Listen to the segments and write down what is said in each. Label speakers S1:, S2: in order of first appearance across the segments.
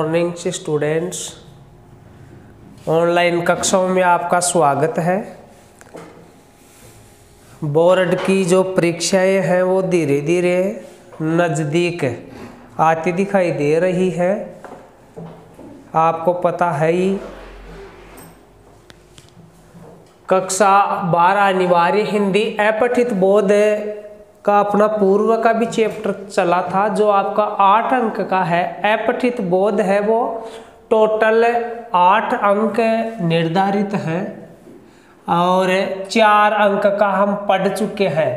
S1: Morning students, online कक्षाओं में आपका स्वागत है। बोर्ड की जो परीक्षाएं हैं वो धीरे धीरे नज़दीक आती दिखाई दे रही है। आपको पता है ही, कक्षा 12 अनिवार्य हिंदी अपठित बोध का अपना पूर्व का भी चैप्टर चला था, जो आपका 8 अंक का है। अपठित बोध है वो टोटल 8 अंक निर्धारित हैं और 4 अंक का हम पढ़ चुके हैं,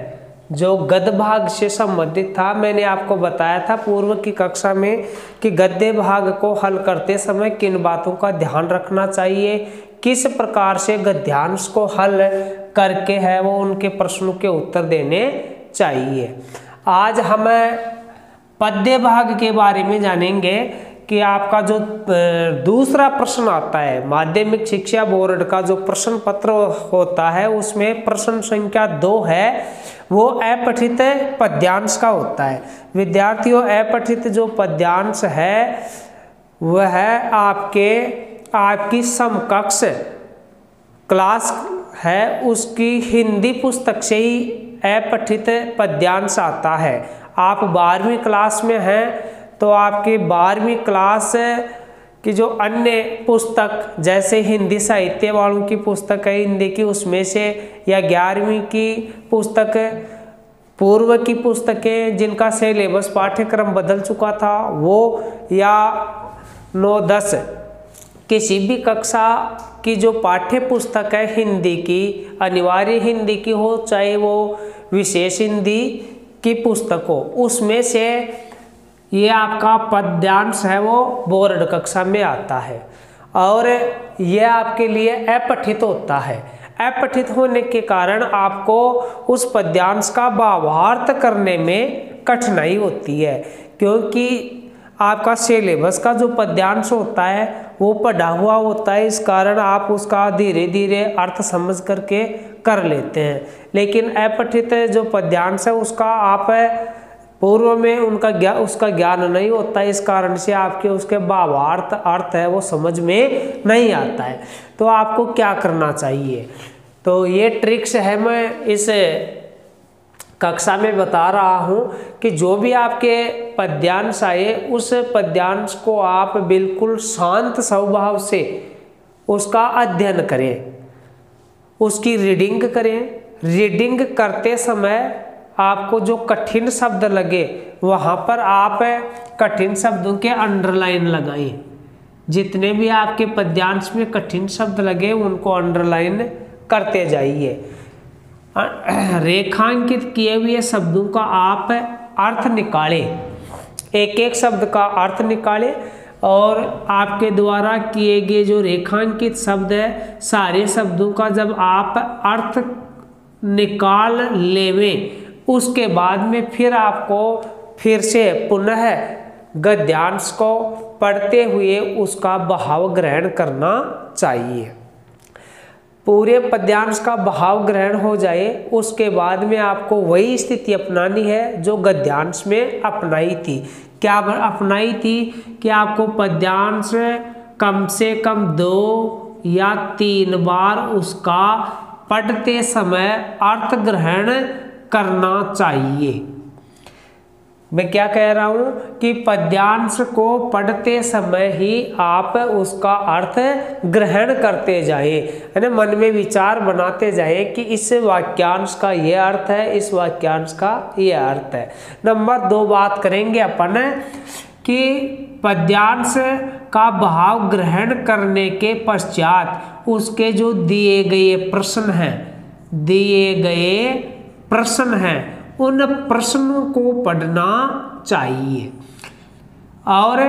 S1: जो गद्य भाग से संबंधित था। मैंने आपको बताया था पूर्व की कक्षा में कि गद्य भाग को हल करते समय किन बातों का ध्यान रखना चाहिए, किस प्रकार से गद्यांश को हल करके है वो उनके प्रश्नों के उत्तर देने चाहिए। आज हम पद्य भाग के बारे में जानेंगे कि आपका जो दूसरा प्रश्न आता है माध्यमिक शिक्षा बोर्ड का जो प्रश्न पत्र होता है, उसमें प्रश्न संख्या 2 है, वो अपठित पद्यांश का होता है। विद्यार्थियों, अपठित जो पद्यांश है वह आपकी समकक्ष क्लास है, उसकी हिंदी पुस्तक से ही अपठित पद्यांश आता है। आप 12वीं क्लास में हैं तो आपकी 12वीं क्लास की जो अन्य पुस्तक जैसे हिंदी साहित्य वालों की पुस्तक है हिंदी की, उसमें से, या 11वीं की पुस्तक, पूर्व की पुस्तकें जिनका सिलेबस पाठ्यक्रम बदल चुका था वो, या 9-10 किसी भी कक्षा की जो पाठ्य पुस्तक है हिंदी की, अनिवार्य हिंदी की हो चाहे वो विशेष हिंदी की पुस्तक हो, उसमें से ये आपका पद्यांश है वो बोर्ड कक्षा में आता है और ये आपके लिए अपठित होता है। अपठित होने के कारण आपको उस पद्यांश का भावार्थ करने में कठिनाई होती है, क्योंकि आपका सिलेबस का जो पद्यांश होता है वो पढ़ा हुआ होता है। इस कारण आप उसका धीरे धीरे अर्थ समझ करके कर लेते हैं, लेकिन अपठित जो पद्यांश है उसका आप पूर्व में उसका ज्ञान नहीं होता है। इस कारण से आपके उसके भावार्थ अर्थ है वो समझ में नहीं आता है। तो आपको क्या करना चाहिए, तो ये ट्रिक्स है मैं इस कक्षा में बता रहा हूँ कि जो भी आपके पद्यांश आए उस पद्यांश को आप बिल्कुल शांत स्वभाव से उसका अध्ययन करें, उसकी रीडिंग करें। रीडिंग करते समय आपको जो कठिन शब्द लगे वहाँ पर आप कठिन शब्दों के अंडरलाइन लगाएं। जितने भी आपके पद्यांश में कठिन शब्द लगे उनको अंडरलाइन करते जाइए। रेखांकित किए हुए शब्दों का आप अर्थ निकालें, एक एक शब्द का अर्थ निकालें और आपके द्वारा किए गए जो रेखांकित शब्द है सारे शब्दों का जब आप अर्थ निकाल लेवें, उसके बाद में फिर आपको फिर से पुनः गद्यांश को पढ़ते हुए उसका भाव ग्रहण करना चाहिए। पूरे पद्यांश का भाव ग्रहण हो जाए उसके बाद में आपको वही स्थिति अपनानी है जो गद्यांश में अपनाई थी। क्या अपनाई थी कि आपको पद्यांश कम से कम 2 या 3 बार उसका पढ़ते समय अर्थ ग्रहण करना चाहिए। मैं क्या कह रहा हूँ कि पद्यांश को पढ़ते समय ही आप उसका अर्थ ग्रहण करते जाएं, है ना, मन में विचार बनाते जाएं कि इस वाक्यांश का ये अर्थ है, इस वाक्यांश का ये अर्थ है। नंबर 2 बात करेंगे अपन कि पद्यांश का भाव ग्रहण करने के पश्चात उसके जो दिए गए प्रश्न हैं उन प्रश्नों को पढ़ना चाहिए और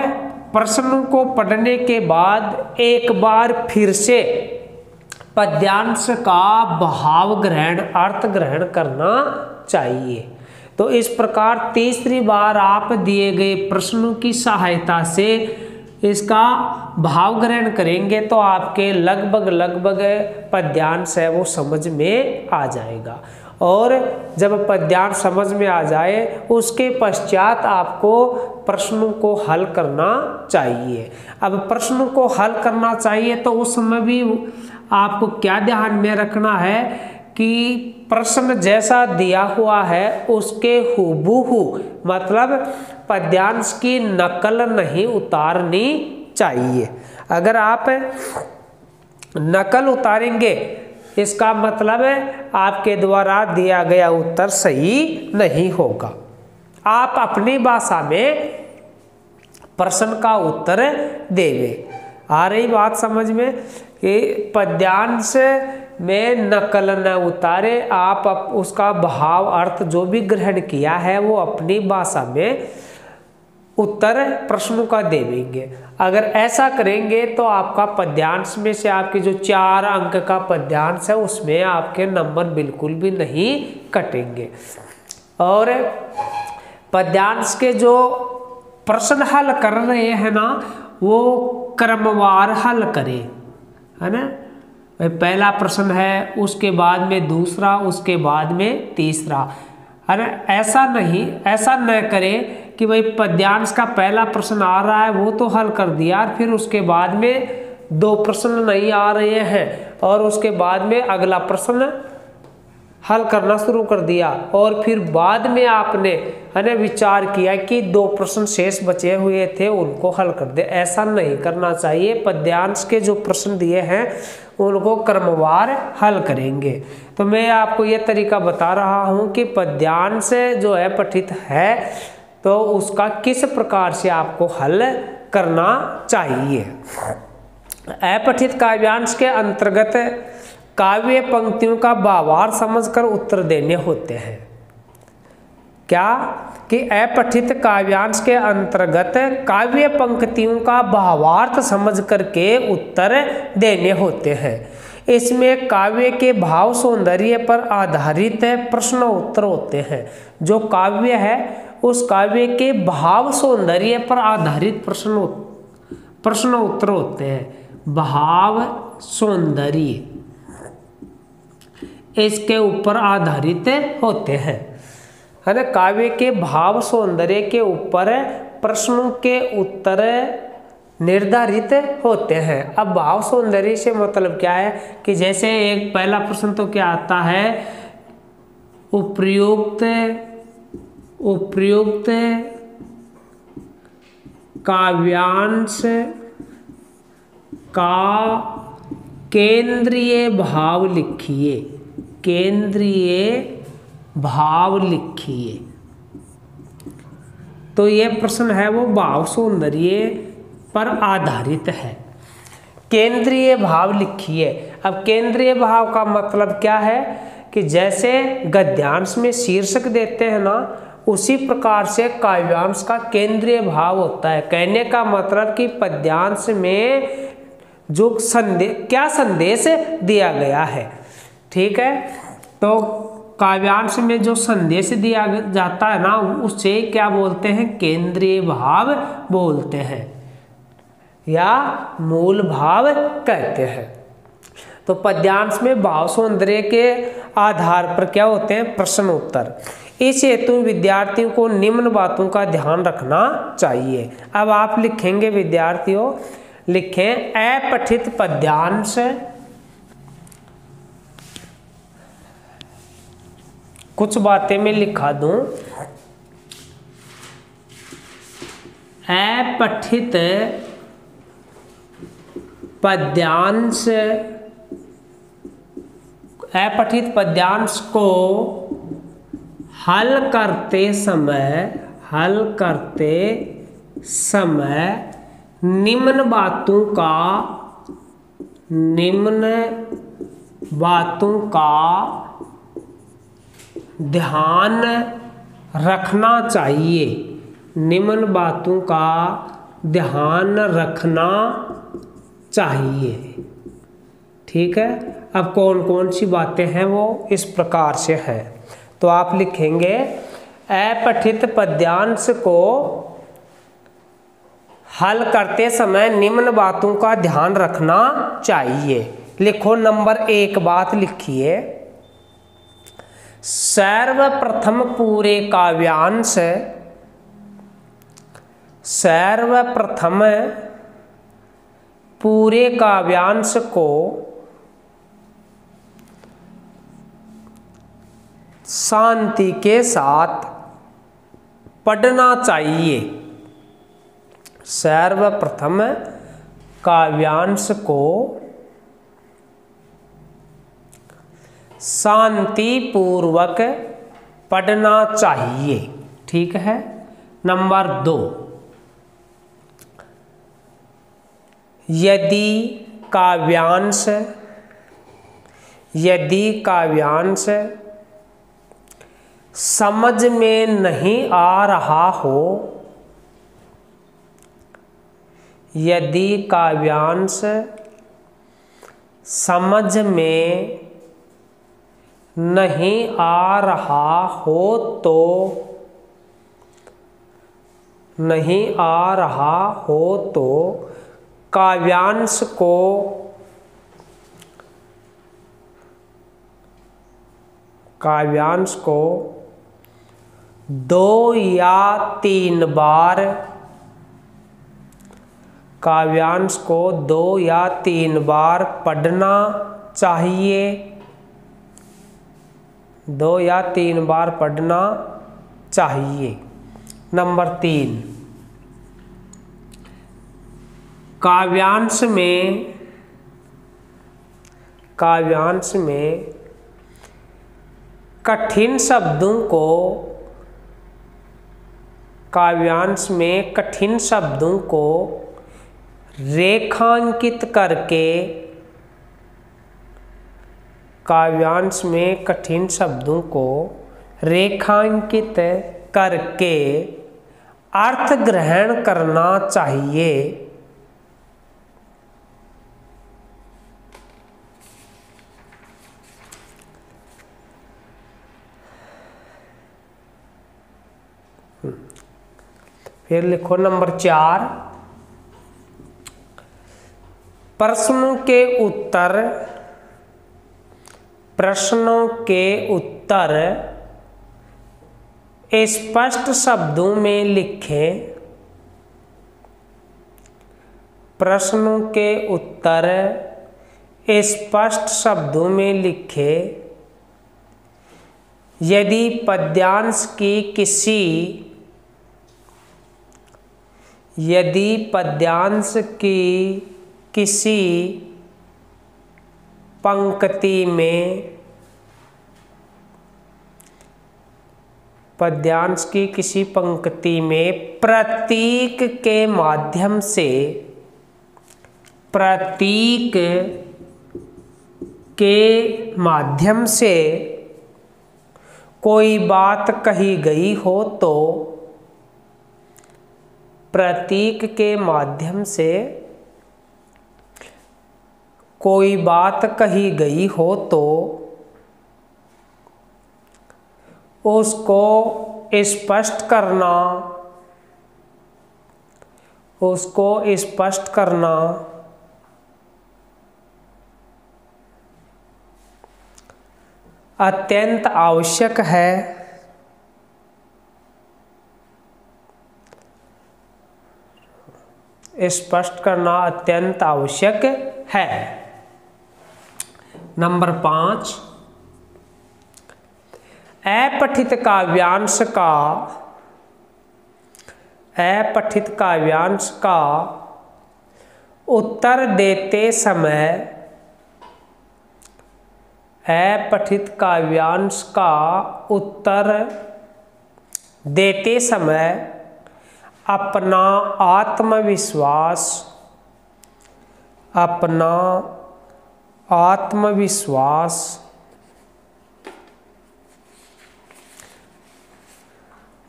S1: प्रश्नों को पढ़ने के बाद एक बार फिर से पद्यांश का भाव ग्रहण अर्थ ग्रहण करना चाहिए। तो इस प्रकार तीसरी बार आप दिए गए प्रश्नों की सहायता से इसका भाव ग्रहण करेंगे तो आपके लगभग पद्यांश है वो समझ में आ जाएगा। और जब पद्यांश समझ में आ जाए उसके पश्चात आपको प्रश्नों को हल करना चाहिए। अब प्रश्नों को हल करना चाहिए तो उस समय भी आपको क्या ध्यान में रखना है कि प्रश्न जैसा दिया हुआ है उसके हूबहू मतलब पद्यांश की नकल नहीं उतारनी चाहिए। अगर आप नकल उतारेंगे इसका मतलब है आपके द्वारा दिया गया उत्तर सही नहीं होगा। आप अपनी भाषा में प्रश्न का उत्तर देवे। आ रही बात समझ में कि पद्यांश में नकल न उतारे, आप उसका भाव अर्थ जो भी ग्रहण किया है वो अपनी भाषा में उत्तर प्रश्नों का देवेंगे। अगर ऐसा करेंगे तो आपका पद्यांश में से आपके जो 4 अंक का पद्यांश है उसमें आपके नंबर बिल्कुल भी नहीं कटेंगे। और पद्यांश के जो प्रश्न हल कर रहे हैं ना वो क्रमवार हल करें, है ना। पहला प्रश्न है, उसके बाद में दूसरा, उसके बाद में तीसरा, है ना। ऐसा न करें कि भाई पद्यांश का पहला प्रश्न आ रहा है वो तो हल कर दिया, फिर उसके बाद में 2 प्रश्न नहीं आ रहे हैं और उसके बाद में अगला प्रश्न हल करना शुरू कर दिया और फिर बाद में आपने, है ना, विचार किया कि 2 प्रश्न शेष बचे हुए थे उनको हल कर दे। ऐसा नहीं करना चाहिए। पद्यांश के जो प्रश्न दिए हैं उनको क्रमवार हल करेंगे। तो मैं आपको ये तरीका बता रहा हूँ कि पद्यांश जो है पठित है तो उसका किस प्रकार से आपको हल करना चाहिए। अपठित काव्यांश के अंतर्गत काव्य पंक्तियों का भावार्थ समझकर उत्तर देने होते हैं। क्या कि अपठित काव्यांश के अंतर्गत काव्य पंक्तियों का भावार्थ समझ करके उत्तर देने होते हैं। इसमें काव्य के भाव सौंदर्य पर आधारित प्रश्न उत्तर होते हैं। जो काव्य है उस काव्य के भाव सौंदर्य पर आधारित प्रश्न उत्तर होते हैं। भाव सौंदर्य इसके ऊपर आधारित होते हैं, है ना। काव्य के भाव सौंदर्य के ऊपर प्रश्नों के उत्तर निर्धारित होते हैं। अब भाव सौंदर्य से मतलब क्या है कि जैसे एक पहला प्रश्न तो क्या आता है, उपयुक्त काव्यांश का केंद्रीय भाव लिखिए। केंद्रीय भाव लिखिए। तो ये प्रश्न है वो भाव सौंदर्य पर आधारित है। केंद्रीय भाव लिखिए। अब केंद्रीय भाव का मतलब क्या है कि जैसे गद्यांश में शीर्षक देते हैं ना उसी प्रकार से काव्यांश का केंद्रीय भाव होता है। कहने का मतलब कि पद्यांश में जो क्या संदेश दिया गया है, ठीक है। तो काव्यांश में जो संदेश दिया जाता है ना उससे क्या बोलते हैं, केंद्रीय भाव बोलते हैं या मूल भाव कहते हैं। तो पद्यांश में भाव सौंदर्य के आधार पर क्या होते हैं, प्रश्न उत्तर। इस हेतु विद्यार्थियों को निम्न बातों का ध्यान रखना चाहिए। अब आप लिखेंगे विद्यार्थियों, लिखें अपठित पद्यांश कुछ बातें मैं लिखा दूं। अपठित पद्यांश को हल करते समय निम्न बातों का ध्यान रखना चाहिए। निम्न बातों का ध्यान रखना चाहिए, ठीक है। अब कौन कौन सी बातें हैं वो इस प्रकार से है। तो आप लिखेंगे अपठित पद्यांश को हल करते समय निम्न बातों का ध्यान रखना चाहिए। लिखो नंबर 1 बात लिखिए, सर्वप्रथम पूरे काव्यांश, सर्वप्रथम पूरे काव्यांश को शांति के साथ पढ़ना चाहिए। सर्वप्रथम काव्यांश को शांति पूर्वक पढ़ना चाहिए। ठीक है। नंबर 2, यदि काव्यांश समझ में नहीं आ रहा हो, यदि काव्यांश समझ में नहीं आ रहा हो तो, नहीं आ रहा हो तो काव्यांश को 2 या 3 बार, काव्यांश को 2 या 3 बार पढ़ना चाहिए। 2 या 3 बार पढ़ना चाहिए। नंबर 3, काव्यांश में कठिन शब्दों को, काव्यांश में कठिन शब्दों को रेखांकित करके, काव्यांश में कठिन शब्दों को रेखांकित करके अर्थ ग्रहण करना चाहिए। फिर लिखो नंबर 4, प्रश्नों के उत्तर स्पष्ट शब्दों में लिखें। प्रश्नों के उत्तर स्पष्ट शब्दों में लिखें। यदि पद्यांश की किसी पंक्ति में, पद्यांश की किसी पंक्ति में प्रतीक के माध्यम से कोई बात कही गई हो तो, प्रतीक के माध्यम से कोई बात कही गई हो तो उसको स्पष्ट करना अत्यंत आवश्यक है। स्पष्ट करना अत्यंत आवश्यक है। नंबर 5, अपठित काव्यांश का उत्तर देते समय, अपठित काव्यांश का उत्तर देते समय अपना आत्मविश्वास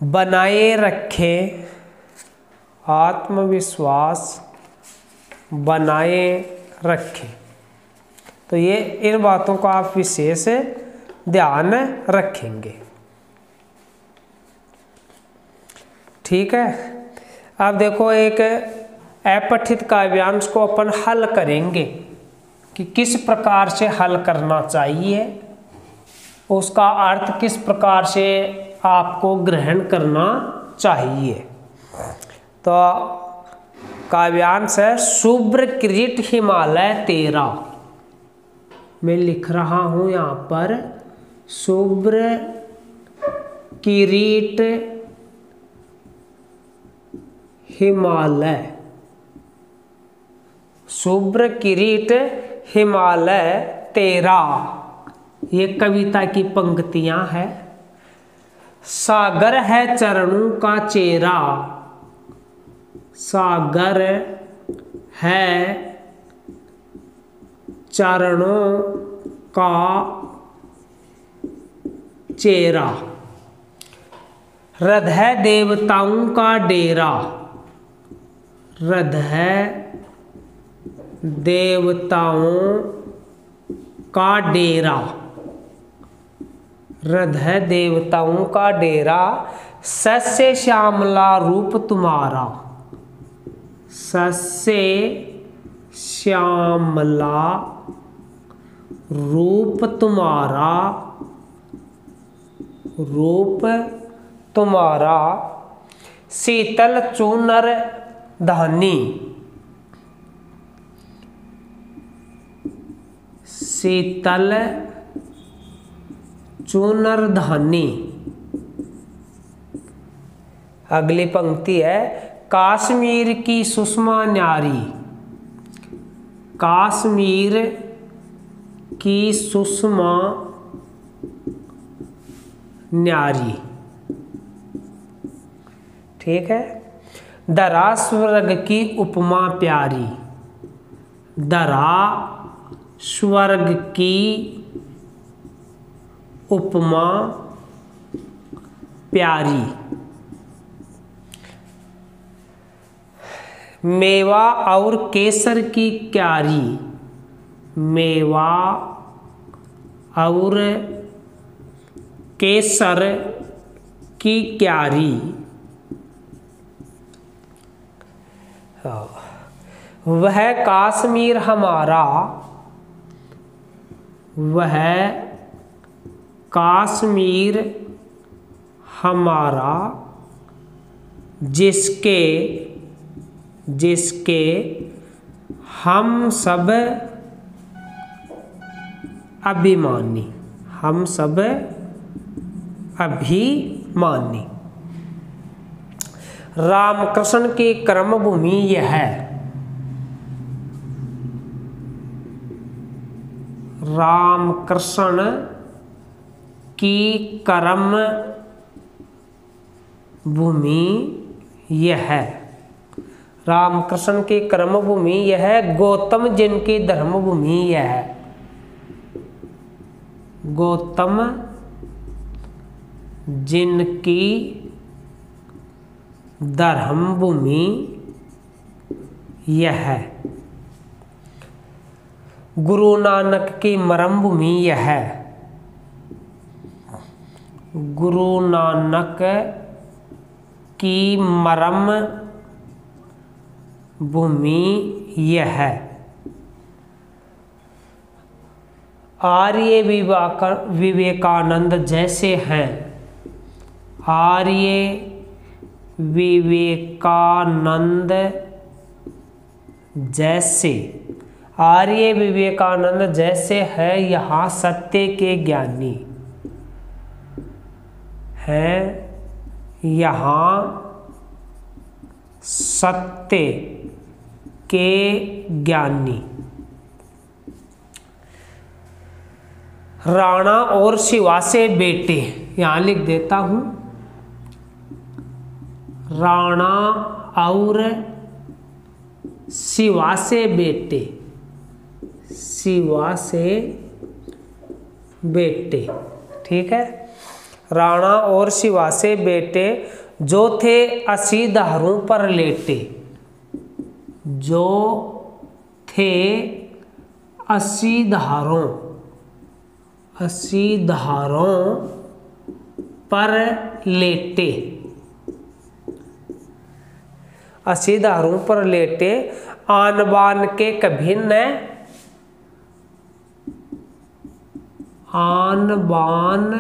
S1: बनाए रखें। तो ये इन बातों का आप विशेष ध्यान रखेंगे। ठीक है। अब देखो, एक अपठित काव्यांश को अपन हल करेंगे कि किस प्रकार से हल करना चाहिए। उसका अर्थ किस प्रकार से आपको ग्रहण करना चाहिए। तो काव्यांश है शुभ्र किरीट हिमालय तेरा। मैं लिख रहा हूं यहां पर शुभ्र किरीट हिमालय, शुभ्र किरीट हिमालय तेरा, ये कविता की पंक्तियां हैं। सागर है चरणों का चेहरा, सागर है चरणों का चेहरा, हृदय देवताओं का डेरा, हृदय देवताओं का डेरा, हृदय देवताओं का डेरा, सस्य श्यामला रूप तुम्हारा, सस्य श्यामला रूप तुम्हारा, रूप तुम्हारा, शीतल चूनर धानी, शीतल चूनर धानी। अगली पंक्ति है काश्मीर की सुषमा न्यारी, काश्मीर की सुषमा न्यारी, ठीक है। दरा स्वर्ग की उपमा प्यारी, दरा स्वर्ग की उपमा प्यारी, मेवा और केसर की क्यारी, मेवा और केसर की क्यारी, वह काश्मीर हमारा, वह काश्मीर हमारा, जिसके जिसके हम सब अभिमानी, हम सब अभिमानी। रामकृष्ण की कर्मभूमि यह है, रामकृष्ण की कर्म भूमि यह है, रामकृष्ण की कर्म भूमि यह है, गौतम जिनकी धर्म भूमि यह है, गौतम जिनकी धर्म भूमि यह है, गुरु नानक की मरम भूमि यह है, गुरु नानक की मरम भूमि यह है, आर्य विवेकानंद जैसे हैं, आर्य विवेकानंद जैसे, आर्य विवेकानंद जैसे है यहाँ सत्य के ज्ञानी हैं, यहाँ सत्य के ज्ञानी। राणा और शिवा से बेटे, यहाँ लिख देता हूँ, राणा और शिवा से बेटे, शिवा से बेटे, ठीक है। राणा और शिवा से बेटे जो थे 80 दहारों पर लेटे, जो थे 80 दहारों, 80 दहारों पर लेटे, 80 दहारों पर लेटे, आन बान के कभी न, आन बान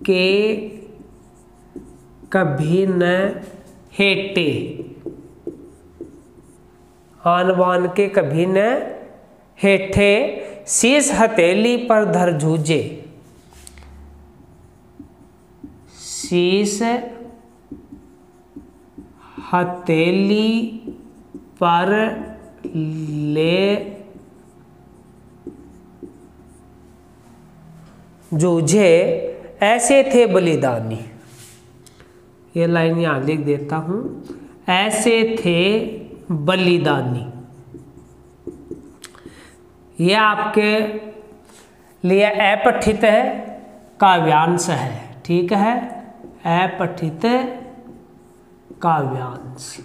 S1: के कभी न हेटे, आन बान के कभी न हेठे, शीश हथेली पर धर जूझे, शीश हथेली पर ले जूझे, ऐसे थे बलिदानी। ये लाइन यहाँ लिख देता हूँ, ऐसे थे बलिदानी। ये आपके लिए अपठित है, काव्यांश है, ठीक है, अपठित काव्यांश।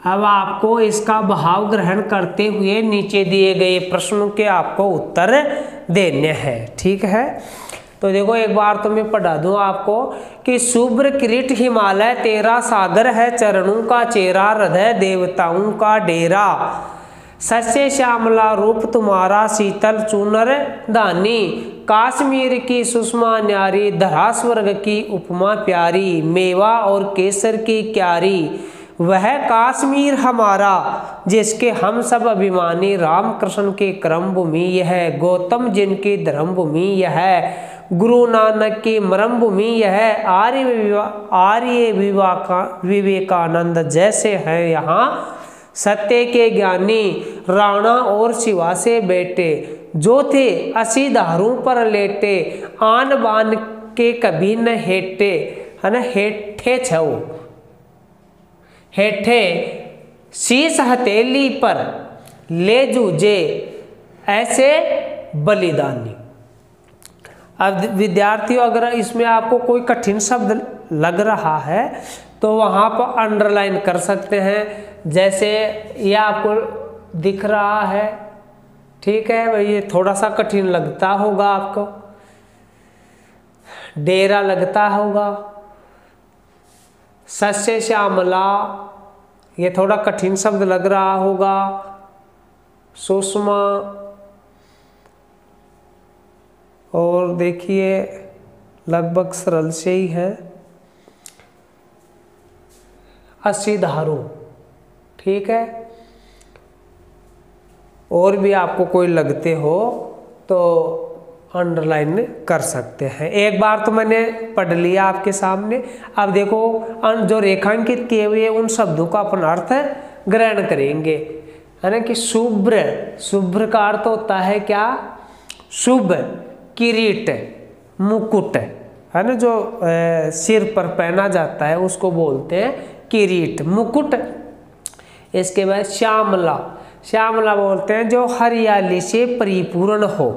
S1: अब आपको इसका भाव ग्रहण करते हुए नीचे दिए गए प्रश्नों के आपको उत्तर देने हैं, ठीक है। तो देखो एक बार तो मैं पढ़ा दूं आपको कि शुभ्र किरीट हिमालय तेरा सागर है, चरणों का चेहरा हृदय देवताओं का डेरा, सस्य श्यामला रूप तुम्हारा शीतल चूनर दानी, काश्मीर की सुषमा न्यारी धरा स्वर्ग की उपमा प्यारी, मेवा और केसर की क्यारी वह काश्मीर हमारा, जिसके हम सब अभिमानी, राम कृष्ण की कर्म भूमि यह, गौतम जिनकी धर्म भूमि यह, गुरु नानक की मरम भूमि यह, आर्य विवेकानंद जैसे हैं यहाँ, सत्य के ज्ञानी राणा और शिवा से बेटे, जो थे असी धारों पर लेटे, आन बान के कभी न हेटे, है ना, हेठे छो, हेठे शीश हथेली पर ले जूझे, ऐसे बलिदानी। अब विद्यार्थियों अगर इसमें आपको कोई कठिन शब्द लग रहा है तो वहाँ पर अंडरलाइन कर सकते हैं, जैसे ये आपको दिख रहा है, ठीक है भाई, ये थोड़ा सा कठिन लगता होगा आपको, डेरा लगता होगा, सस्य श्यामला ये थोड़ा कठिन शब्द लग रहा होगा, सुषमा, और देखिए लगभग सरल से ही है, अस्सी धारू, ठीक है। और भी आपको कोई लगते हो तो अंडरलाइन कर सकते हैं। एक बार तो मैंने पढ़ लिया आपके सामने। अब देखो जो रेखांकित किए हुए उन शब्दों का अपन अर्थ ग्रहण करेंगे, है ना। कि शुभ्र, शुभ्र का अर्थ होता है क्या, शुभ, किरीट, मुकुट, है ना, जो सिर पर पहना जाता है उसको बोलते हैं किरीट, मुकुट। इसके बाद श्यामला, श्यामला बोलते हैं जो हरियाली से परिपूर्ण हो,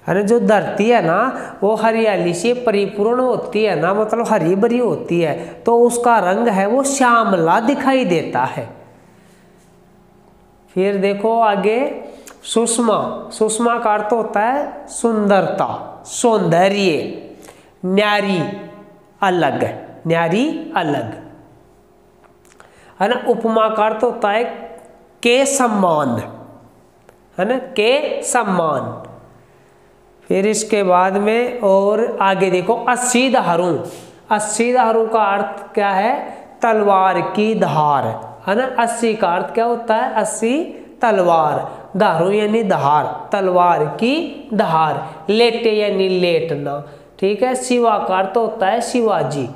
S1: है ना। जो धरती है ना वो हरियाली से परिपूर्ण होती है ना, मतलब हरी भरी होती है, तो उसका रंग है वो श्यामला दिखाई देता है। फिर देखो आगे सुषमा, सुषमा का अर्थ होता है सुंदरता, सौंदर्य, न्यारी, अलग, न्यारी अलग, है ना। उपमा का अर्थ होता है के सम्मान, है ना, के सम्मान। फिर इसके बाद में और आगे देखो अस्सी धारों, अस्सी धारों का अर्थ क्या है, तलवार की धार, है ना। अस्सी का अर्थ क्या होता है, अस्सी तलवार, धारों यानी धार, तलवार की धार, लेटे यानी लेटना, ठीक है। शिवा का अर्थ होता है शिवाजी,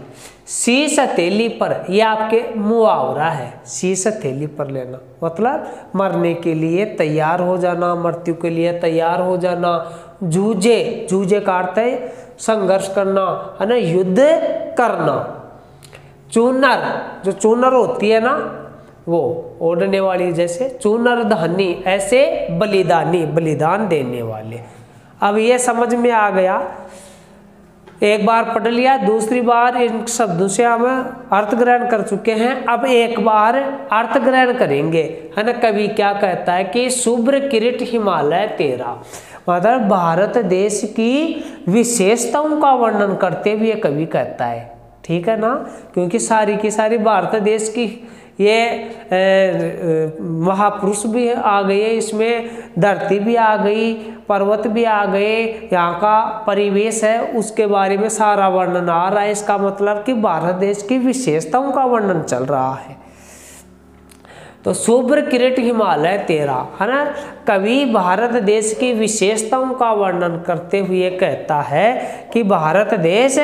S1: शीश हथेली पर, यह आपके मुहावरा है, शीश हथेली पर लेना मतलब मरने के लिए तैयार हो जाना, मृत्यु के लिए तैयार हो जाना। जूझे, जूझे का अर्थ है संघर्ष करना, है ना, युद्ध करना। चूनर, जो चूनर होती है ना वो ओढ़ने वाली, जैसे चूनर धानी, ऐसे बलिदानी, बलिदान देने वाले। अब ये समझ में आ गया, एक बार पढ़ लिया, दूसरी बार इन शब्दों से हम अर्थ ग्रहण कर चुके हैं। अब एक बार अर्थ ग्रहण करेंगे, है ना। कवि क्या कहता है कि शुभ्र किरीट हिमालय तेरा, मतलब भारत देश की विशेषताओं का वर्णन करते हुए कवि कहता है, ठीक है ना, क्योंकि सारी की सारी भारत देश की ये महापुरुष भी आ गए, इसमें धरती भी आ गई, पर्वत भी आ गए, यहाँ का परिवेश है उसके बारे में सारा वर्णन आ रहा है। इसका मतलब कि भारत देश की विशेषताओं का वर्णन चल रहा है। तो शुभ्र किरीट हिमालय तेरा, है ना। कवि भारत देश की विशेषताओं का वर्णन करते हुए कहता है कि भारत देश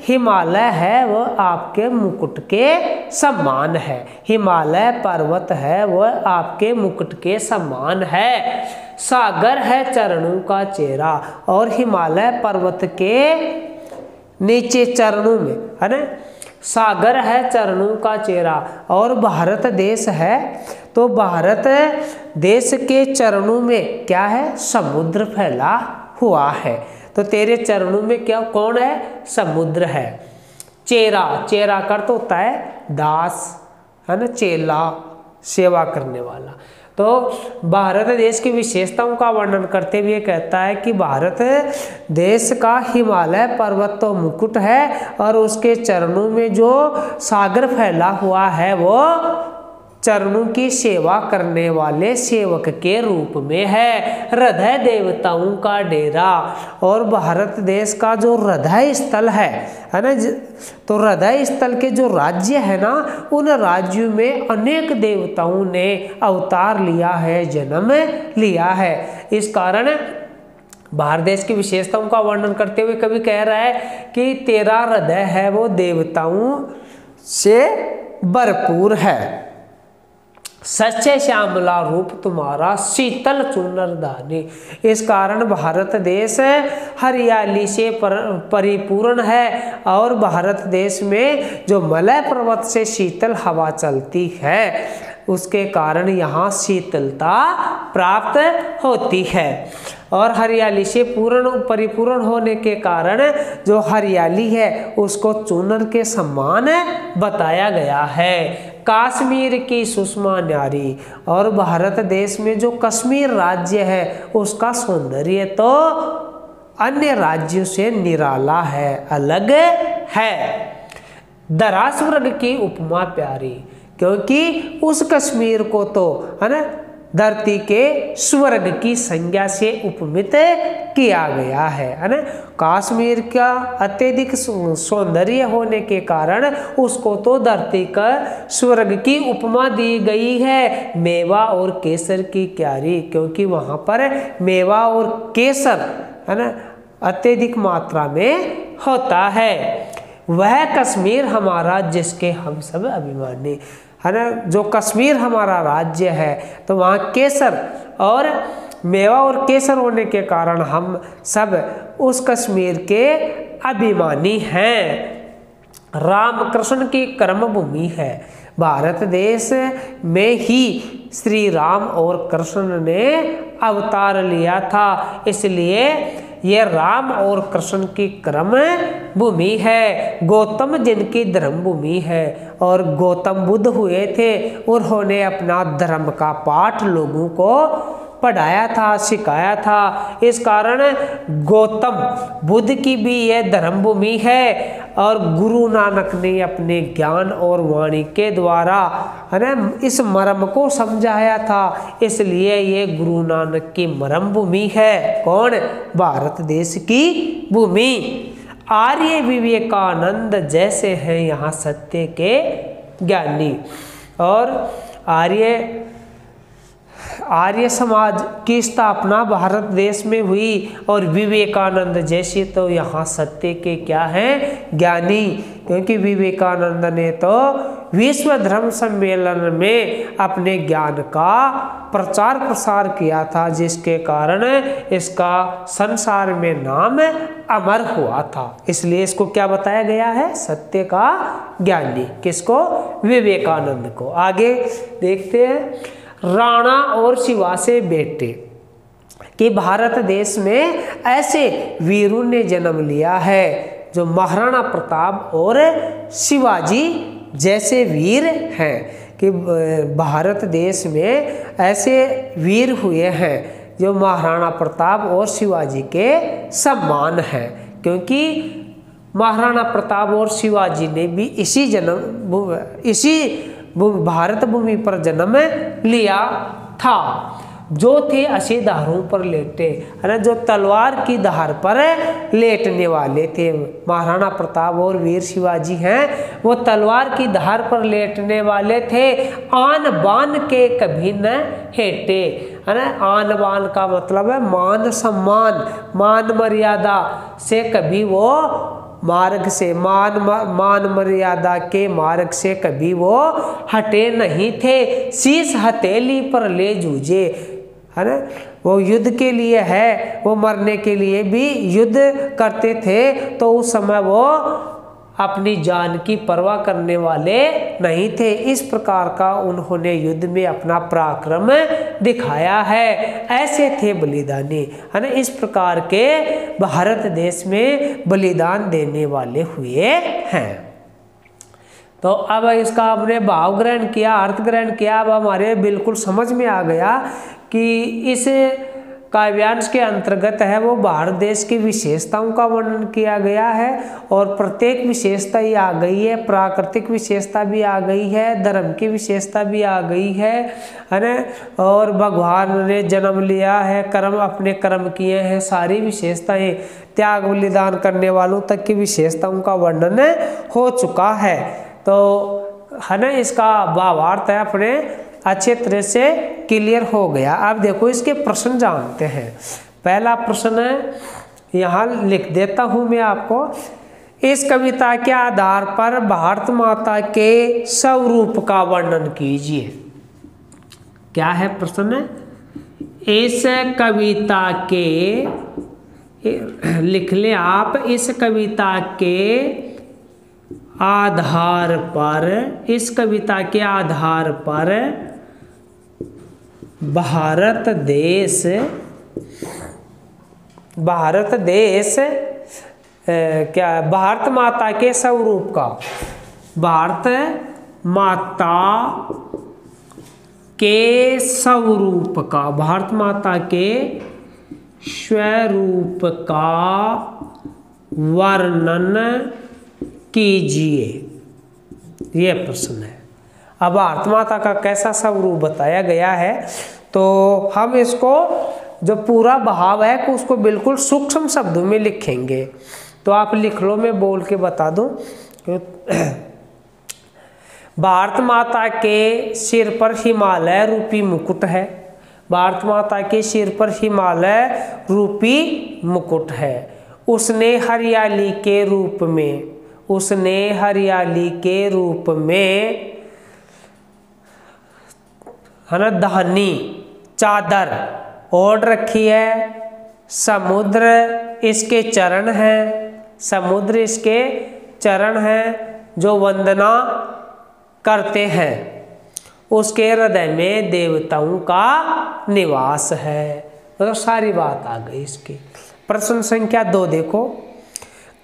S1: हिमालय है वह आपके मुकुट के समान है, हिमालय पर्वत है वह आपके मुकुट के समान है। सागर है चरणों का चेहरा, और हिमालय पर्वत के नीचे चरणों में, है ना, सागर है चरणों का चेहरा, और भारत देश है तो भारत देश के चरणों में क्या है, समुद्र फैला हुआ है। तो तेरे चरणों में क्या कौन है, समुद्र है। चेरा, चेरा का अर्थ होता है दास, है ना, चेला सेवा करने वाला। तो भारत देश की विशेषताओं का वर्णन करते हुए कहता है कि भारत देश का हिमालय पर्वत तो मुकुट है, और उसके चरणों में जो सागर फैला हुआ है वो चरणों की सेवा करने वाले सेवक के रूप में है। हृदय देवताओं का डेरा, और भारत देश का जो हृदय स्थल है ना, तो हृदय स्थल के जो राज्य है ना, उन राज्यों में अनेक देवताओं ने अवतार लिया है, जन्म लिया है। इस कारण भारत देश की विशेषताओं का वर्णन करते हुए कवि कह रहा है कि तेरा हृदय है वो देवताओं से भरपूर है। सच्चे श्यामला रूप तुम्हारा शीतल चुनर दानी। इस कारण भारत देश हरियाली से परिपूर्ण है, और भारत देश में जो मलय पर्वत से शीतल हवा चलती है उसके कारण यहाँ शीतलता प्राप्त होती है। और हरियाली से परिपूर्ण होने के कारण जो हरियाली है उसको चूनर के समान बताया गया है। कश्मीर की सुषमा न्यारी, और भारत देश में जो कश्मीर राज्य है उसका सौंदर्य तो अन्य राज्यों से निराला है, अलग है। धरा स्वर्ग की उपमा प्यारी, क्योंकि उस कश्मीर को तो, है ना, धरती के स्वर्ग की संज्ञा से उपमित किया गया है ना। कश्मीर का अत्यधिक सौंदर्य होने के कारण उसको तो धरती का स्वर्ग की उपमा दी गई है। मेवा और केसर की क्यारी, क्योंकि वहाँ पर मेवा और केसर, है ना, अत्यधिक मात्रा में होता है। वह कश्मीर हमारा जिसके हम सब अभिमानी, है ना। जो कश्मीर हमारा राज्य है तो वहाँ केसर और मेवा और केसर होने के कारण हम सब उस कश्मीर के अभिमानी हैं। राम कृष्ण की कर्मभूमि है। भारत देश में ही श्री राम और कृष्ण ने अवतार लिया था, इसलिए ये राम और कृष्ण की कर्म भूमि है। गौतम जिनकी धर्म भूमि है, और गौतम बुद्ध हुए थे, उन्होंने अपना धर्म का पाठ लोगों को पढ़ाया था, सिखाया था। इस कारण गौतम बुद्ध की भी यह धर्म भूमि है, और गुरु नानक ने अपने ज्ञान और वाणी के द्वारा, है ना, इस मर्म को समझाया था, इसलिए ये गुरु नानक की मर्म भूमि है। कौन? भारत देश की भूमि। आर्य विवेकानंद जैसे हैं यहाँ सत्य के ज्ञानी, और आर्य समाज की स्थापना भारत देश में हुई, और विवेकानंद जैसे तो यहाँ सत्य के क्या हैं? ज्ञानी। क्योंकि विवेकानंद ने तो विश्व धर्म सम्मेलन में अपने ज्ञान का प्रचार प्रसार किया था, जिसके कारण इसका संसार में नाम अमर हुआ था। इसलिए इसको क्या बताया गया है? सत्य का ज्ञानी। किसको? विवेकानंद को। आगे देखते हैं। राणा और शिवा से बेटे कि भारत देश में ऐसे वीरों ने जन्म लिया है जो महाराणा प्रताप और शिवाजी जैसे वीर हैं। कि भारत देश में ऐसे वीर हुए हैं जो महाराणा प्रताप और शिवाजी के समान हैं, क्योंकि महाराणा प्रताप और शिवाजी ने भी इसी भारत भूमि पर जन्म लिया था, जो थे असीधारों पर लेटे, है ना, जो तलवार की धार पर लेटने वाले थे। महाराणा प्रताप और वीर शिवाजी हैं, वो तलवार की धार पर लेटने वाले थे, आन बान के कभी न हेटे, है ना। आन बान का मतलब है मान सम्मान, मान मर्यादा से कभी वो मार्ग से मान मर्यादा के मार्ग से कभी वो हटे नहीं थे। शीश हथेली पर ले जूझे, है ना, वो युद्ध के लिए है, वो मरने के लिए भी युद्ध करते थे, तो उस समय वो अपनी जान की परवाह करने वाले नहीं थे। इस प्रकार का उन्होंने युद्ध में अपना पराक्रम दिखाया है, ऐसे थे बलिदानी, है ना। इस प्रकार के भारत देश में बलिदान देने वाले हुए हैं। तो अब इसका हमने भाव ग्रहण किया, अर्थ ग्रहण किया, अब हमारे बिल्कुल समझ में आ गया कि इस काव्यांश के अंतर्गत है वो भारत देश की विशेषताओं का वर्णन किया गया है, और प्रत्येक विशेषता ही आ गई है, प्राकृतिक विशेषता भी आ गई है, धर्म की विशेषता भी आ गई है ना, और भगवान ने जन्म लिया है, कर्म अपने कर्म किए हैं, सारी विशेषताएं, त्याग बलिदान करने वालों तक की विशेषताओं का वर्णन हो चुका है। तो है ना, इसका भावार्थ है अपने अच्छे तरह से क्लियर हो गया। अब देखो इसके प्रश्न जानते हैं। पहला प्रश्न है, यहाँ लिख देता हूँ मैं आपको, इस कविता के आधार पर भारत माता के स्वरूप का वर्णन कीजिए। क्या है प्रश्न? इस कविता के, लिख लें आप, इस कविता के आधार पर, इस कविता के आधार पर भारत देश क्या, भारत माता के स्वरूप का, भारत माता के स्वरूप का, भारत माता के स्वरूप का वर्णन कीजिए, ये प्रश्न है। अब भारत माता का कैसा स्वरूप बताया गया है, तो हम इसको जो पूरा भाव है कि उसको बिल्कुल सूक्ष्म शब्दों में लिखेंगे। तो आप लिख लो, मैं बोल के बता दूं। भारत माता के सिर पर हिमालय रूपी मुकुट है, भारत माता के सिर पर हिमालय रूपी मुकुट है। उसने हरियाली के रूप में, उसने हरियाली के रूप में, है ना, धानी चादर ओढ़ रखी है। समुद्र इसके चरण हैं, समुद्र इसके चरण हैं जो वंदना करते हैं। उसके हृदय में देवताओं का निवास है। मतलब सारी बात आ गई इसकी। प्रश्न संख्या 2 देखो,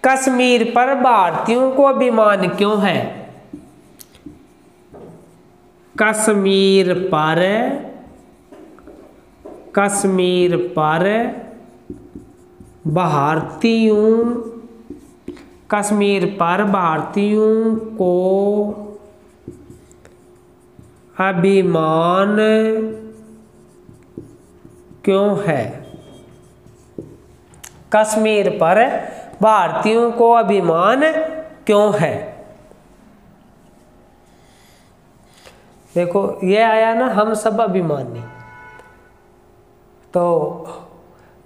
S1: कश्मीर पर भारतीयों को अभिमान क्यों है? कश्मीर पर, कश्मीर पर भारतीयों, कश्मीर पर भारतीयों को अभिमान क्यों है? कश्मीर पर भारतीयों को अभिमान क्यों है? देखो ये आया ना, हम सब अभिमानी। तो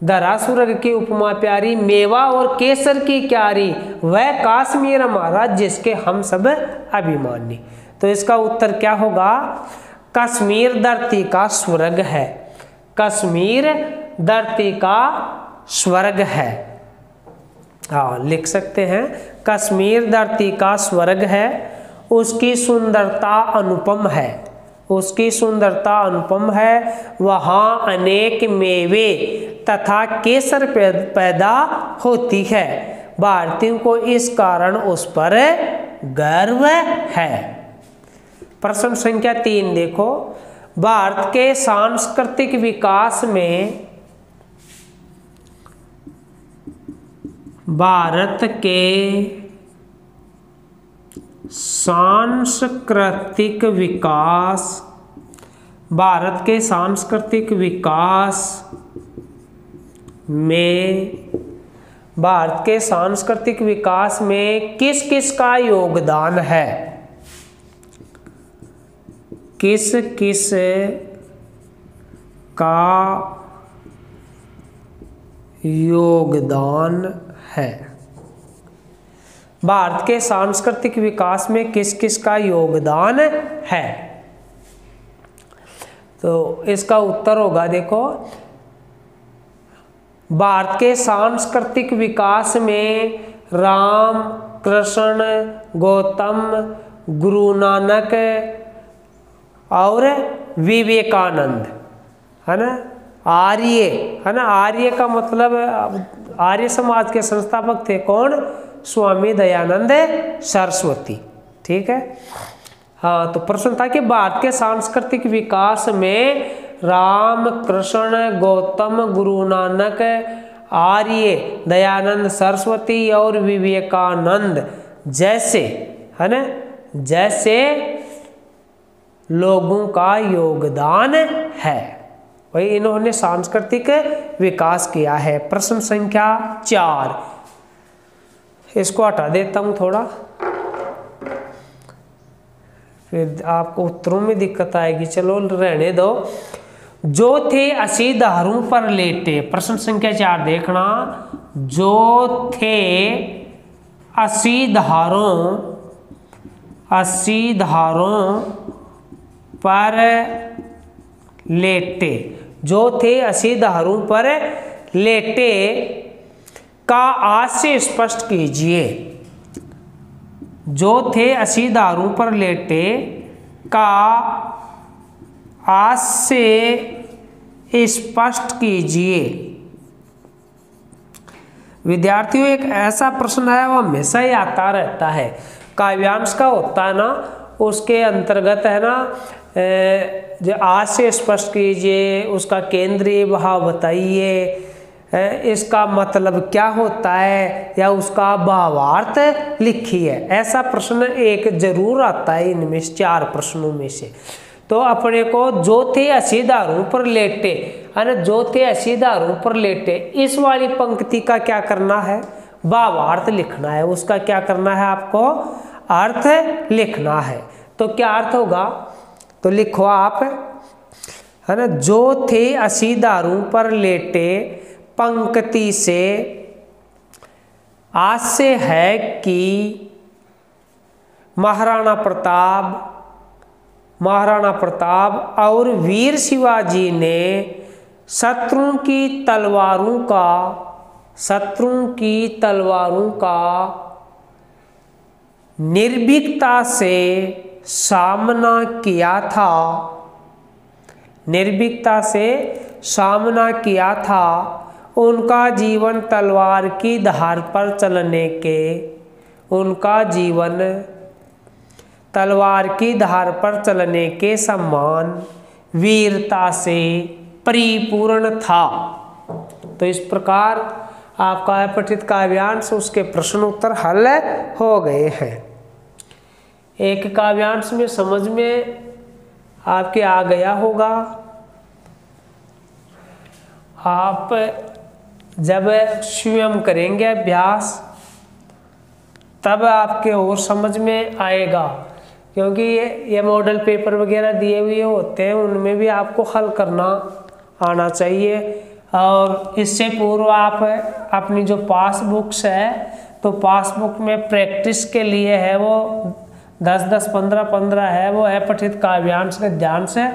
S1: धरा स्वर्ग की उपमा प्यारी, मेवा और केसर की क्यारी, वह काश्मीर हमारा जिसके हम सब अभिमानी। तो इसका उत्तर क्या होगा? कश्मीर धरती का स्वर्ग है, कश्मीर धरती का स्वर्ग है। हाँ, लिख सकते हैं, कश्मीर धरती का स्वर्ग है, उसकी सुंदरता अनुपम है, उसकी सुंदरता अनुपम है। वहाँ अनेक मेवे तथा केसर पैदा होती है। भारतीयों को इस कारण उस पर गर्व है। प्रश्न संख्या 3 देखो, भारत के सांस्कृतिक विकास में, भारत के सांस्कृतिक विकास, भारत के सांस्कृतिक विकास में, भारत के सांस्कृतिक विकास में किस किस का योगदान है? किस किस का योगदान है? भारत के सांस्कृतिक विकास में किस किस का योगदान है? तो इसका उत्तर होगा, देखो, भारत के सांस्कृतिक विकास में राम, कृष्ण, गौतम, गुरु नानक और विवेकानंद, है ना, आर्य, है ना। आर्य का मतलब आर्य समाज के संस्थापक थे कौन? स्वामी दयानंद सरस्वती। ठीक है, हाँ। तो प्रश्न था कि भारत के सांस्कृतिक विकास में राम, कृष्ण, गौतम, गुरु नानक, आर्य, दयानंद सरस्वती और विवेकानंद जैसे, है ना, जैसे लोगों का योगदान है, वही इन्होंने सांस्कृतिक विकास किया है। प्रश्न संख्या 4, इसको हटा देता हूं थोड़ा, फिर आपको उत्तरों में दिक्कत आएगी। चलो रहने दो। जो थे असी धारों पर लेटे, प्रश्न संख्या 4 देखना। जो थे असी धारों पर लेटे, जो थे असी धारों पर लेटे का आज से स्पष्ट कीजिए। जो थे असी धारों पर लेटे का आज से स्पष्ट कीजिए। विद्यार्थियों, एक ऐसा प्रश्न है वो हमेशा ही आता रहता है, काव्यांश का होता है ना, उसके अंतर्गत है ना, जो आज से स्पष्ट कीजिए, उसका केंद्रीय भाव बताइए, इसका मतलब क्या होता है, या उसका भावार्थ लिखिए। ऐसा प्रश्न एक जरूर आता है इनमें 4 प्रश्नों में से। तो अपने को जो थे असी धारों पर लेटे, है ना, जो थे असी धारों पर लेटे, इस वाली पंक्ति का क्या करना है? भावार्थ लिखना है। उसका क्या करना है? आपको अर्थ लिखना है। तो क्या अर्थ होगा? तो लिखो आप, है ना, जो थे असी धारों पर लेटे पंक्ति से आशय है कि महाराणा प्रताप और वीर शिवाजी ने शत्रुओं की तलवारों का निर्भीकता से सामना किया था। उनका जीवन तलवार की धार पर चलने के समान वीरता से परिपूर्ण था। तो इस प्रकार आपका पठित काव्यांश, उसके प्रश्न उत्तर हल हो गए हैं। एक काव्यांश में समझ में आपके आ गया होगा। आप जब स्वयं करेंगे अभ्यास, तब आपके और समझ में आएगा, क्योंकि ये मॉडल पेपर वगैरह दिए हुए होते हैं, उनमें भी आपको हल करना आना चाहिए। और इससे पूर्व आप अपनी जो पासबुक्स है, तो पासबुक में प्रैक्टिस के लिए है वो 10-10, 15-15 है, वो है पठित काव्यांश के ध्यान से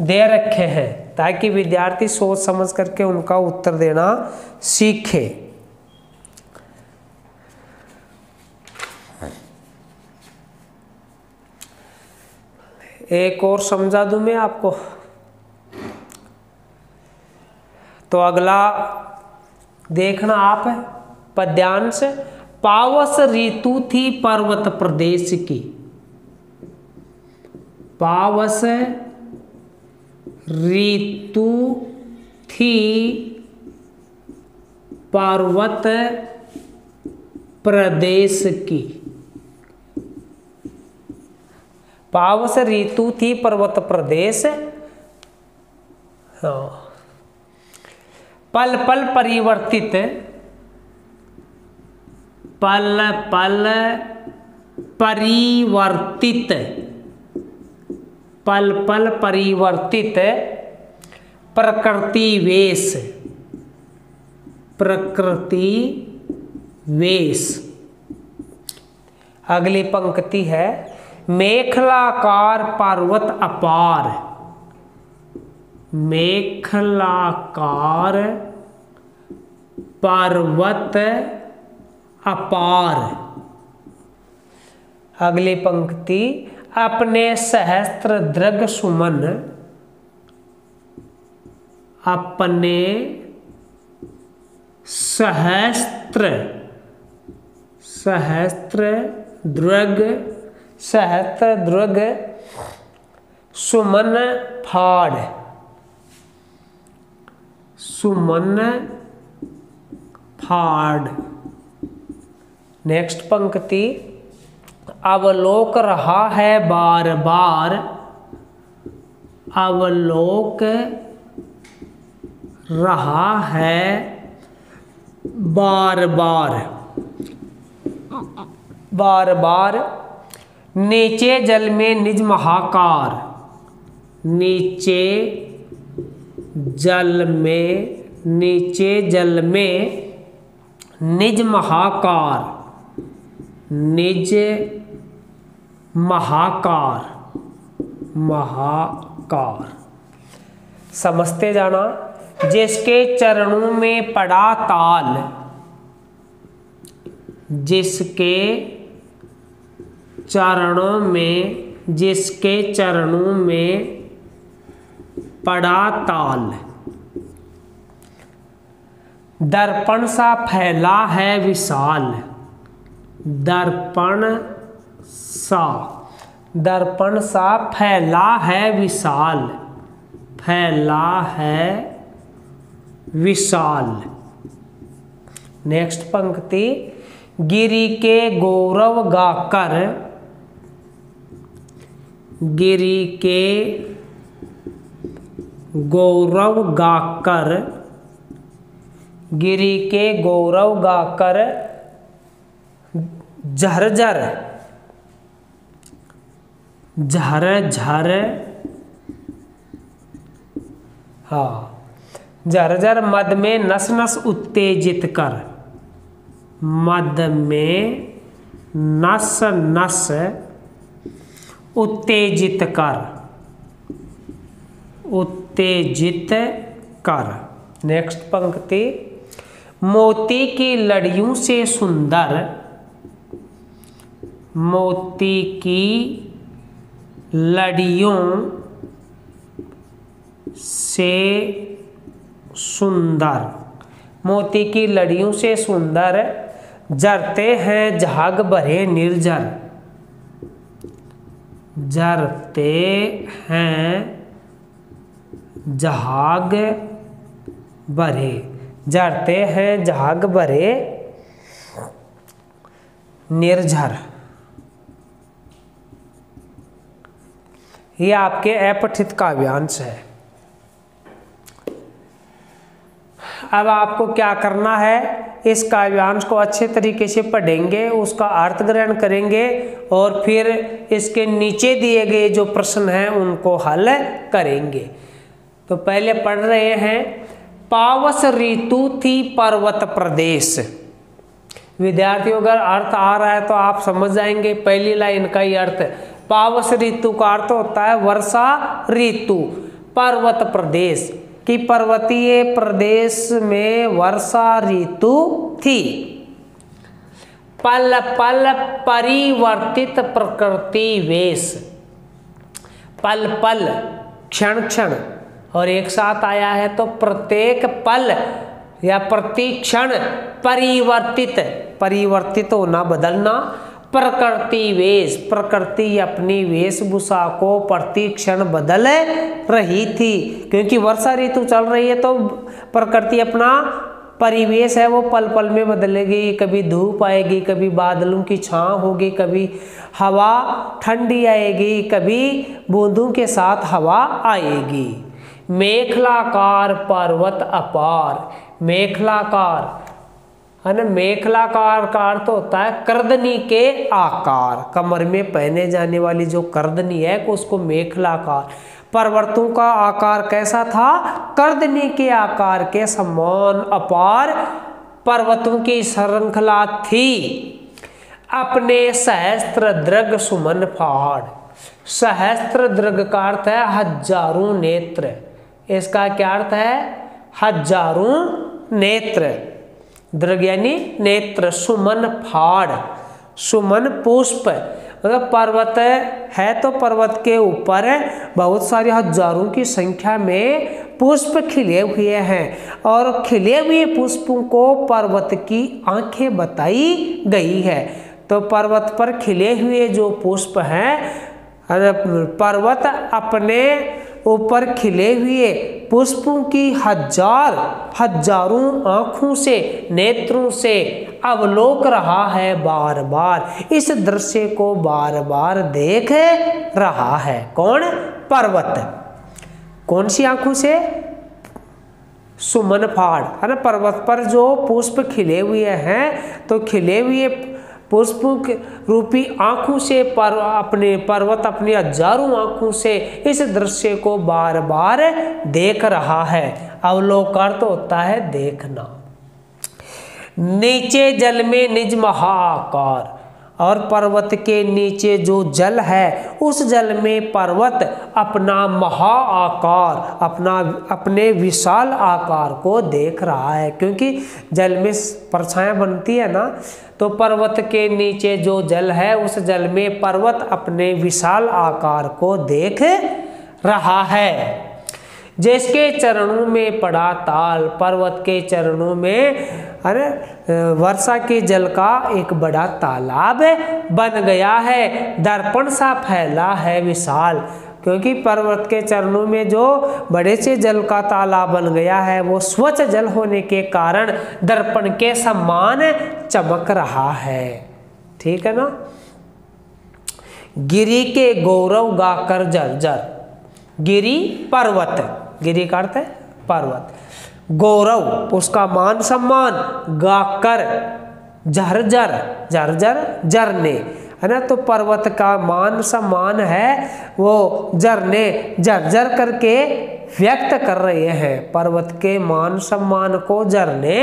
S1: दे रखे हैं, ताकि विद्यार्थी सोच समझ करके उनका उत्तर देना सीखे। एक और समझा दूं मैं आपको। तो अगला देखना आप, पद्यांश। पावस ऋतु थी पर्वत प्रदेश की। पावस ऋतु थी पर्वत प्रदेश की। पावस ऋतु थी पर्वत प्रदेश। हाँ। पल पल परिवर्तित, पल पल परिवर्तित, पल पल परिवर्तित प्रकृति वेश, प्रकृति वेश। अगली पंक्ति है मेखलाकार पर्वत अपार, मेखलाकार पर्वत अपार। अगली पंक्ति अपने सहस्त्र दृग सुमन, अपने सहस्त्र दृग सुमन फाड़, सुमन फाड़। नेक्स्ट पंक्ति अवलोक रहा है बार बार, अवलोक रहा है बार बार, बार बार नीचे जल में निज महाकार, नीचे जल में, नीचे जल में निज महाकार, निज महाकार, महाकार। समझते जाना। जिसके चरणों में पड़ा ताल, जिसके चरणों में, जिसके चरणों में पड़ा ताल। दर्पण सा फैला है विशाल, दर्पण सा, दर्पण सा फैला है विशाल, फैला है विशाल। नेक्स्ट पंक्ति गिरि के गौरव गाकर, गिरि के गौरव गाकर, गिरि के गौरव गाकर झरझर, झरझर, हाँ, झरझर मद में नस नस उत्तेजित कर, मद में नस नस उत्तेजित कर, उत्तेजित कर। नेक्स्ट पंक्ति मोती की लड़ियों से सुंदर, मोती की लड़ियों से सुंदर, मोती की लड़ियों से सुंदर जरते हैं झाग भरे निर्जर, जरते हैं झाग भरे, जरते हैं झाग भरे निर्झर। ये आपके अपठित काव्यांश है। अब आपको क्या करना है, इस काव्यांश को अच्छे तरीके से पढ़ेंगे, उसका अर्थ ग्रहण करेंगे और फिर इसके नीचे दिए गए जो प्रश्न हैं उनको हल करेंगे। तो पहले पढ़ रहे हैं पावस ऋतु थी पर्वत प्रदेश। विद्यार्थियों अगर अर्थ आ रहा है तो आप समझ जाएंगे। पहली लाइन का ही अर्थ, पावस ऋतु का अर्थ होता है वर्षा ऋतु। पर्वत प्रदेश कि पर्वतीय प्रदेश में वर्षा ऋतु थी। पल पल परिवर्तित प्रकृति वेश, पल पल क्षण क्षण और एक साथ आया है तो प्रत्येक पल या प्रति क्षण परिवर्तित, परिवर्तित होना बदलना। प्रकृति वेश, प्रकृति अपनी वेशभूषा को प्रति क्षण बदल रही थी, क्योंकि वर्षा ऋतु चल रही है तो प्रकृति अपना परिवेश है वो पल पल में बदलेगी, कभी धूप आएगी, कभी बादलों की छांव होगी, कभी हवा ठंडी आएगी, कभी बूंदों के साथ हवा आएगी। मेखलाकार पर्वत अपार, मेखलाकार है ना, मेखलाकार का अर्थ होता है करदनी के आकार, कमर में पहने जाने वाली जो करदनी है उसको मेखलाकार। पर्वतों का आकार कैसा था? करदनी के आकार के समान अपार पर्वतों की श्रृंखला थी। अपने सहस्त्र दृग सुमन फाड़, सहस्त्र दृग का अर्थ है हजारों नेत्र, इसका क्या अर्थ है? हजारों नेत्र, दृग यानी नेत्र, सुमन फाड़, सुमन पुष्प, मतलब पर्वत है तो पर्वत के ऊपर बहुत सारे हजारों की संख्या में पुष्प खिले हुए हैं और खिले हुए पुष्पों को पर्वत की आंखें बताई गई है। तो पर्वत पर खिले हुए जो पुष्प हैं, पर्वत अपने ऊपर खिले हुए पुष्पों की हजारों आंखों से, नेत्रों से अवलोक रहा है, बार बार इस दृश्य को बार बार देख रहा है। कौन? पर्वत। कौन सी आंखों से? सुमन फाड़, है ना, पर्वत पर जो पुष्प खिले हुए हैं तो खिले हुए पुष्पों रूपी आंखों से पर्वत अपनी हजारों आंखों से इस दृश्य को बार बार देख रहा है। अवलोकन तो होता है देखना। नीचे जल में निज महाआकार, और पर्वत के नीचे जो जल है उस जल में पर्वत अपना महाआकार, अपने विशाल आकार को देख रहा है, क्योंकि जल में परछाइयाँ बनती है ना, तो पर्वत के नीचे जो जल है उस जल में पर्वत अपने विशाल आकार को देख रहा है। जिसके चरणों में पड़ा ताल, पर्वत के चरणों में वर्षा के जल का एक बड़ा तालाब बन गया है, दर्पण सा फैला है विशाल, क्योंकि पर्वत के चरणों में जो बड़े से जल का तालाब बन गया है वो स्वच्छ जल होने के कारण दर्पण के समान चमक रहा है। ठीक है ना। गिरी के गौरव गाकर जर्जर, गिरी पर्वत, गिरी का अर्थ है पर्वत, गौरव उसका मान सम्मान, गाकर झरझर, झरझर झरने, है ना, तो पर्वत का मान सम्मान है वो झरने झरझर करके व्यक्त कर रहे हैं। पर्वत के मान सम्मान को झरने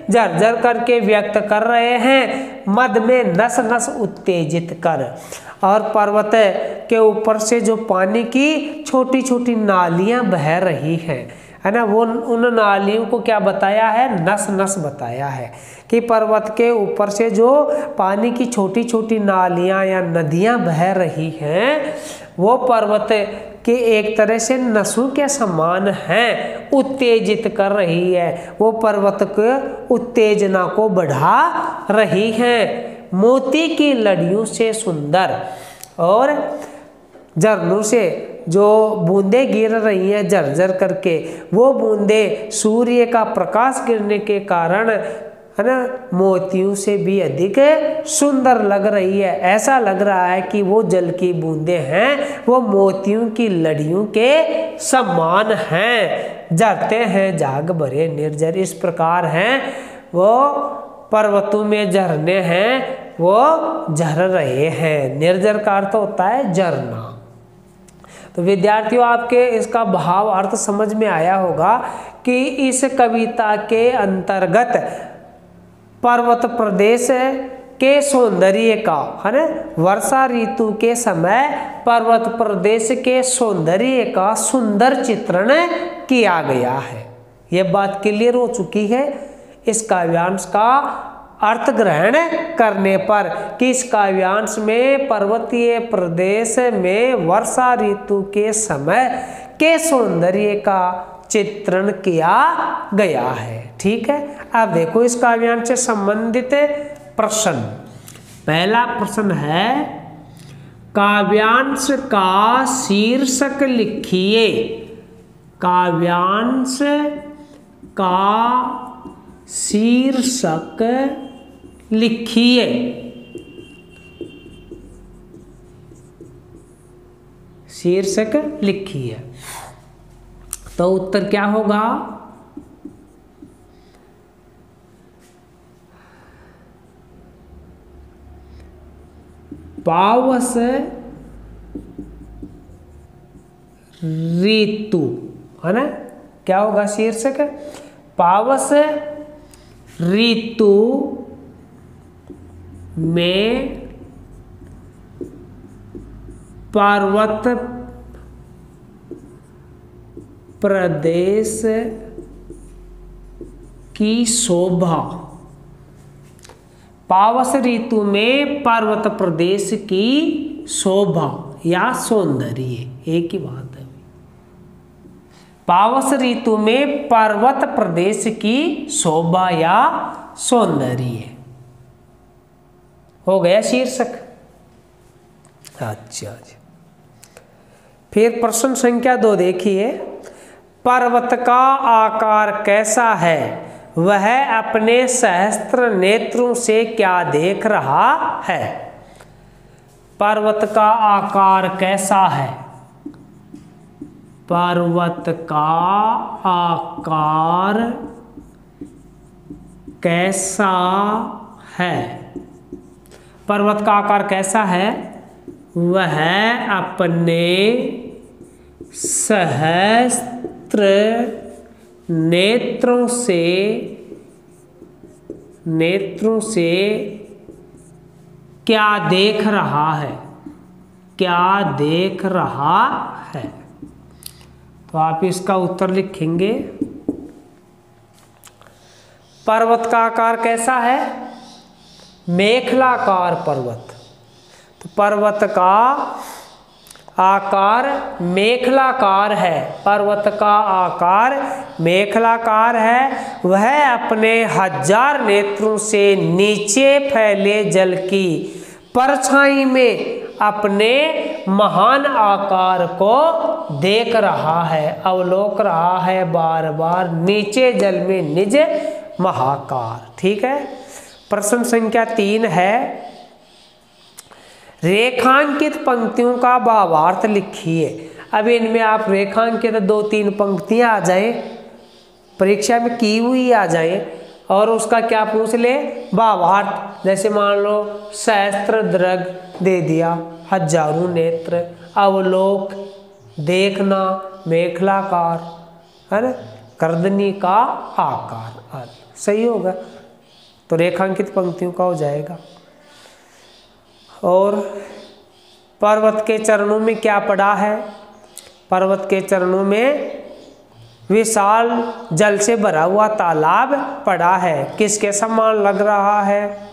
S1: झरझर करके व्यक्त कर रहे हैं, मद में नस नस उत्तेजित कर। और पर्वत के ऊपर से जो पानी की छोटी छोटी नालियां बह रही हैं, है ना, वो उन नालियों को क्या बताया है? नस नस बताया है कि पर्वत के ऊपर से जो पानी की छोटी छोटी नालियां या नदियां बह रही हैं वो पर्वत के एक तरह से नसों के समान हैं, उत्तेजित कर रही है, वो पर्वत के उत्तेजना को बढ़ा रही हैं। मोती की लड़ियों से सुंदर, और झरनों से जो बूंदे गिर रही हैं झरझर करके, वो बूंदे सूर्य का प्रकाश गिरने के कारण, है ना, मोतियों से भी अधिक सुंदर लग रही है। ऐसा लग रहा है कि वो जल की बूंदे हैं वो मोतियों की लड़ियों के समान हैं, झरते हैं जाग भरे निर्जर। इस प्रकार हैं वो पर्वतों में झरने हैं, वो झर रहे हैं। निर्जर का अर्थ होता है झरना। तो विद्यार्थियों आपके इसका भाव अर्थ समझ में आया होगा कि इस कविता के अंतर्गत पर्वत प्रदेश के सौंदर्य का, है ना, वर्षा ऋतु के समय पर्वत प्रदेश के सौंदर्य का सुंदर चित्रण किया गया है। यह बात क्लियर हो चुकी है इस काव्यांश का अर्थ ग्रहण करने पर कि इस काव्यांश में पर्वतीय प्रदेश में वर्षा ऋतु के समय के सौंदर्य का चित्रण किया गया है। ठीक है। अब देखो इस काव्यांश से संबंधित प्रश्न। पहला प्रश्न है काव्यांश का शीर्षक लिखिए। काव्यांश का शीर्षक लिखिए। शीर्षक लिखिए। तो उत्तर क्या होगा? पावस ऋतु, है ना? क्या होगा शीर्षक? पावस ऋतु में पर्वत प्रदेश की शोभा। पावस ऋतु में पर्वत प्रदेश की शोभा या सौंदर्य, एक ही बात है। पावस ऋतु में पर्वत प्रदेश की शोभा या सौंदर्य हो गया शीर्षक। अच्छा जी। फिर प्रश्न संख्या 2 देखिए। पर्वत का आकार कैसा है? वह अपने सहस्त्र नेत्रों से क्या देख रहा है? पर्वत का आकार कैसा है? पर्वत का आकार कैसा है? पर्वत का आकार कैसा है? वह अपने सहस्त्र नेत्रों से क्या देख रहा है? क्या देख रहा है? तो आप इसका उत्तर लिखेंगे। पर्वत का आकार कैसा है? मेखलाकार पर्वत। तो पर्वत का आकार मेखलाकार है। पर्वत का आकार मेखलाकार है। वह अपने 1000 नेत्रों से नीचे फैले जल की परछाई में अपने महान आकार को देख रहा है, अवलोक रहा है बार बार नीचे जल में निज महाकार। ठीक है। प्रश्न संख्या 3 है। रेखांकित पंक्तियों का भावार्थ लिखिए। अब इनमें आप रेखांकित 2-3 पंक्तियां आ जाए, परीक्षा में की हुई आ जाए, और उसका क्या पूछ ले? भावार्थ। जैसे मान लो सहस्त्र दृग दे दिया, 1000 नेत्र, अवलोक, देखना, मेखलाकार, है ना, कर्दनी का आकार आदि। सही होगा। तो रेखांकित पंक्तियों का हो जाएगा। और पर्वत के चरणों में क्या पड़ा है? पर्वत के चरणों में विशाल जल से भरा हुआ तालाब पड़ा है। किसके समान लग रहा है?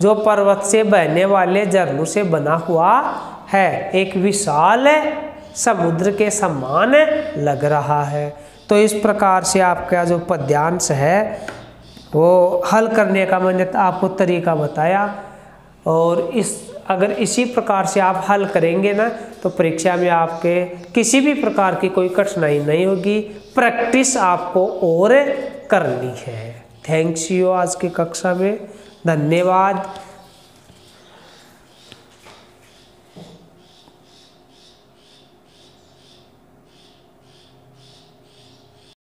S1: जो पर्वत से बहने वाले झरनों से बना हुआ है, एक विशाल समुद्र के समान लग रहा है। तो इस प्रकार से आपका जो पद्यांश है वो हल करने का मैंने आपको तरीका बताया। और अगर इसी प्रकार से आप हल करेंगे ना, तो परीक्षा में आपके किसी भी प्रकार की कोई कठिनाई नहीं होगी। प्रैक्टिस आपको और करनी है। Thanks you. आज की कक्षा में धन्यवाद।